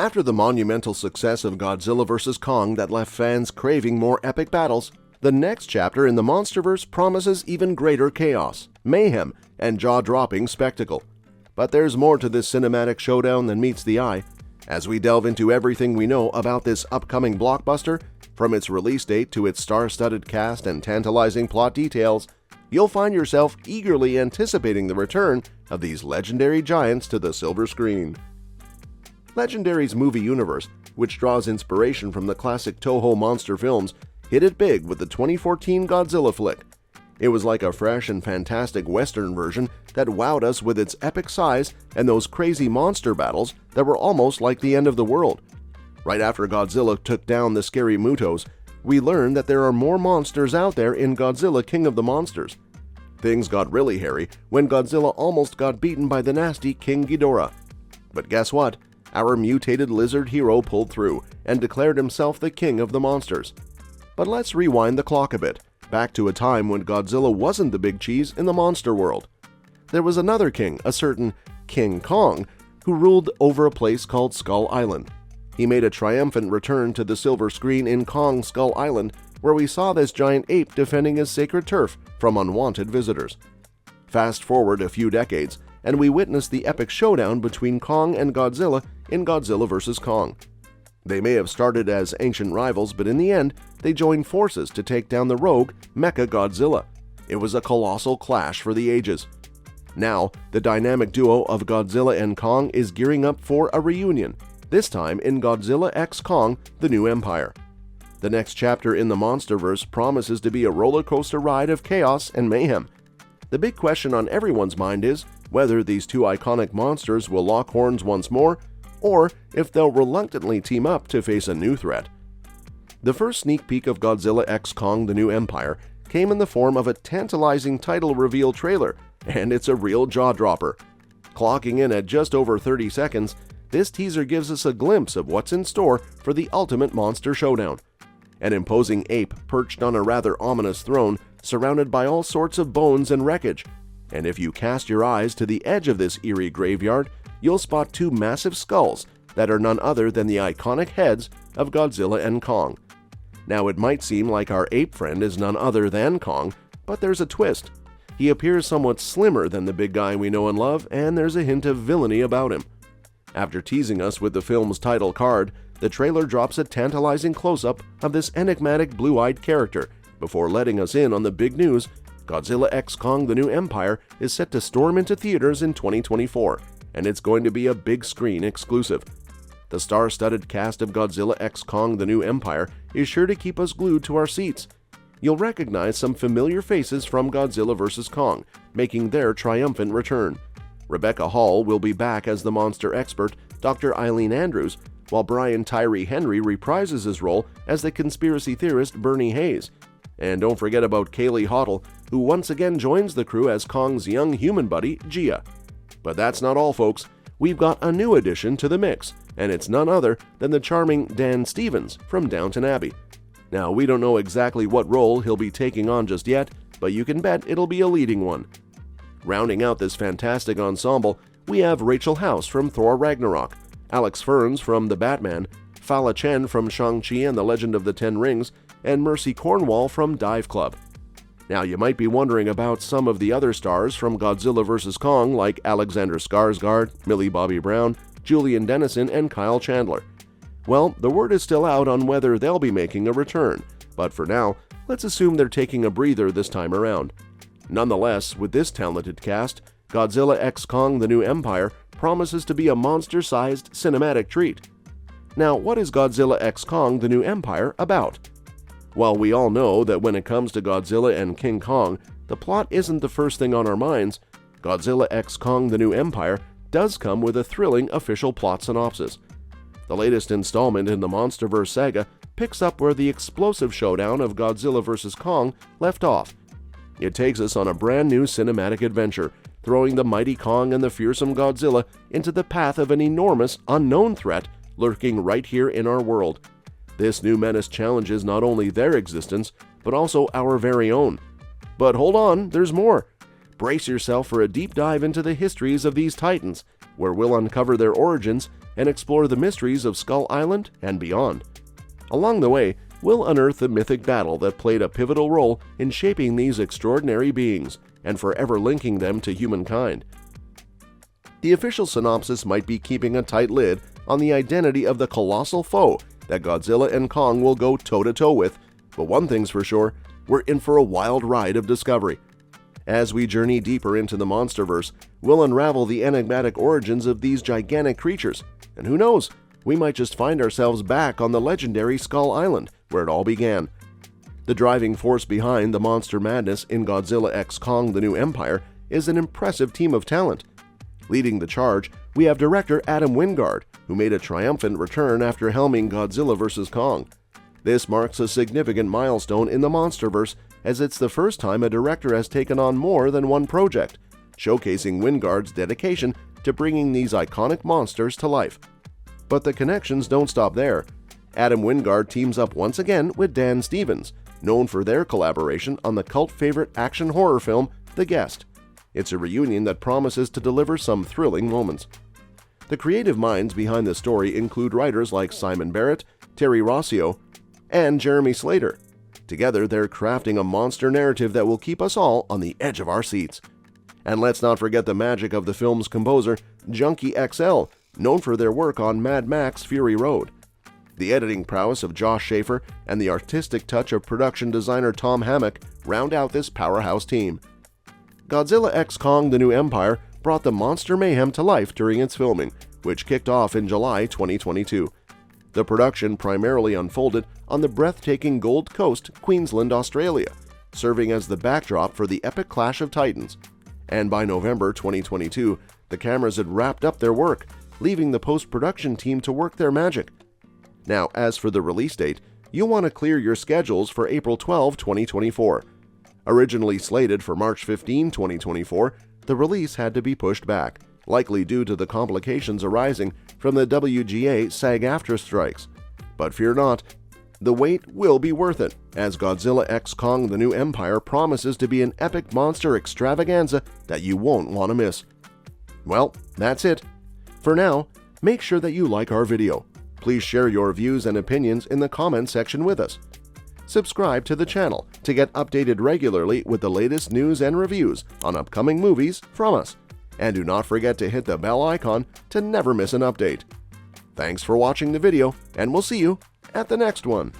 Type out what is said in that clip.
After the monumental success of Godzilla vs. Kong that left fans craving more epic battles, the next chapter in the MonsterVerse promises even greater chaos, mayhem, and jaw-dropping spectacle. But there's more to this cinematic showdown than meets the eye. As we delve into everything we know about this upcoming blockbuster, from its release date to its star-studded cast and tantalizing plot details, you'll find yourself eagerly anticipating the return of these legendary giants to the silver screen. Legendary's movie universe, which draws inspiration from the classic Toho monster films, hit it big with the 2014 Godzilla flick. It was like a fresh and fantastic Western version that wowed us with its epic size and those crazy monster battles that were almost like the end of the world. Right after Godzilla took down the scary Mutos, we learned that there are more monsters out there in Godzilla King of the Monsters. Things got really hairy when Godzilla almost got beaten by the nasty King Ghidorah. But guess what? Our mutated lizard hero pulled through and declared himself the king of the monsters. But let's rewind the clock a bit, back to a time when Godzilla wasn't the big cheese in the monster world. There was another king, a certain King Kong, who ruled over a place called Skull Island. He made a triumphant return to the silver screen in Kong Skull Island, where we saw this giant ape defending his sacred turf from unwanted visitors. Fast forward a few decades, and we witnessed the epic showdown between Kong and Godzilla in Godzilla vs. Kong. They may have started as ancient rivals, but in the end, they joined forces to take down the rogue Mecha Godzilla. It was a colossal clash for the ages. Now, the dynamic duo of Godzilla and Kong is gearing up for a reunion, this time in Godzilla x Kong: The New Empire. The next chapter in the MonsterVerse promises to be a roller coaster ride of chaos and mayhem. The big question on everyone's mind is whether these two iconic monsters will lock horns once more, or if they'll reluctantly team up to face a new threat. The first sneak peek of Godzilla x Kong: The New Empire came in the form of a tantalizing title reveal trailer, and it's a real jaw-dropper. Clocking in at just over 30 seconds, this teaser gives us a glimpse of what's in store for the ultimate monster showdown. An imposing ape perched on a rather ominous throne, surrounded by all sorts of bones and wreckage. And if you cast your eyes to the edge of this eerie graveyard, you'll spot two massive skulls that are none other than the iconic heads of Godzilla and Kong. Now, it might seem like our ape friend is none other than Kong, but there's a twist. He appears somewhat slimmer than the big guy we know and love, and there's a hint of villainy about him. After teasing us with the film's title card, the trailer drops a tantalizing close-up of this enigmatic blue-eyed character before letting us in on the big news: Godzilla x Kong: The New Empire is set to storm into theaters in 2024, and it's going to be a big screen exclusive. The star-studded cast of Godzilla x Kong: The New Empire is sure to keep us glued to our seats. You'll recognize some familiar faces from Godzilla vs. Kong, making their triumphant return. Rebecca Hall will be back as the monster expert, Dr. Eileen Andrews, while Brian Tyree Henry reprises his role as the conspiracy theorist Bernie Hayes. And don't forget about Kaylee Hoddle, who once again joins the crew as Kong's young human buddy, Gia. But that's not all, folks. We've got a new addition to the mix, and it's none other than the charming Dan Stevens from Downton Abbey. Now, we don't know exactly what role he'll be taking on just yet, but you can bet it'll be a leading one. Rounding out this fantastic ensemble, we have Rachel House from Thor Ragnarok, Alex Ferns from The Batman, Fala Chen from Shang-Chi and the Legend of the Ten Rings, and Mercy Cornwall from Dive Club. Now, you might be wondering about some of the other stars from Godzilla vs. Kong, like Alexander Skarsgård, Millie Bobby Brown, Julian Dennison, and Kyle Chandler. Well, the word is still out on whether they'll be making a return, but for now, let's assume they're taking a breather this time around. Nonetheless, with this talented cast, Godzilla x Kong: The New Empire promises to be a monster-sized cinematic treat. Now, what is Godzilla x Kong: The New Empire about? Well, we all know that when it comes to Godzilla and King Kong, the plot isn't the first thing on our minds. Godzilla x Kong: The New Empire does come with a thrilling official plot synopsis. The latest installment in the MonsterVerse saga picks up where the explosive showdown of Godzilla vs. Kong left off. It takes us on a brand new cinematic adventure, throwing the mighty Kong and the fearsome Godzilla into the path of an enormous, unknown threat lurking right here in our world. This new menace challenges not only their existence, but also our very own. But hold on, there's more. Brace yourself for a deep dive into the histories of these titans, where we'll uncover their origins and explore the mysteries of Skull Island and beyond. Along the way, we'll unearth the mythic battle that played a pivotal role in shaping these extraordinary beings and forever linking them to humankind. The official synopsis might be keeping a tight lid on the identity of the colossal foe that Godzilla and Kong will go toe-to-toe with, but one thing's for sure, we're in for a wild ride of discovery. As we journey deeper into the MonsterVerse, we'll unravel the enigmatic origins of these gigantic creatures, and who knows, we might just find ourselves back on the legendary Skull Island, where it all began. The driving force behind the monster madness in Godzilla x Kong: The New Empire is an impressive team of talent. Leading the charge, we have director Adam Wingard, who made a triumphant return after helming Godzilla vs. Kong. This marks a significant milestone in the MonsterVerse, as it's the first time a director has taken on more than one project, showcasing Wingard's dedication to bringing these iconic monsters to life. But the connections don't stop there. Adam Wingard teams up once again with Dan Stevens, known for their collaboration on the cult favorite action horror film The Guest. It's a reunion that promises to deliver some thrilling moments. The creative minds behind the story include writers like Simon Barrett, Terry Rossio, and Jeremy Slater. Together, they're crafting a monster narrative that will keep us all on the edge of our seats. And let's not forget the magic of the film's composer, Junkie XL, known for their work on Mad Max: Fury Road. The editing prowess of Josh Schaefer and the artistic touch of production designer Tom Hammock round out this powerhouse team. Godzilla x Kong: The New Empire brought the monster mayhem to life during its filming, which kicked off in July 2022. The production primarily unfolded on the breathtaking Gold Coast, Queensland, Australia, serving as the backdrop for the epic clash of titans. And by November 2022, the cameras had wrapped up their work, leaving the post-production team to work their magic. Now, as for the release date, you'll want to clear your schedules for April 12, 2024. Originally slated for March 15, 2024, the release had to be pushed back, likely due to the complications arising from the WGA SAG-AFTRA strikes. But fear not, the wait will be worth it, as Godzilla x Kong: The New Empire promises to be an epic monster extravaganza that you won't want to miss. Well, that's it. For now, make sure that you like our video. Please share your views and opinions in the comment section with us. Subscribe to the channel to get updated regularly with the latest news and reviews on upcoming movies from us. And do not forget to hit the bell icon to never miss an update. Thanks for watching the video, and we'll see you at the next one.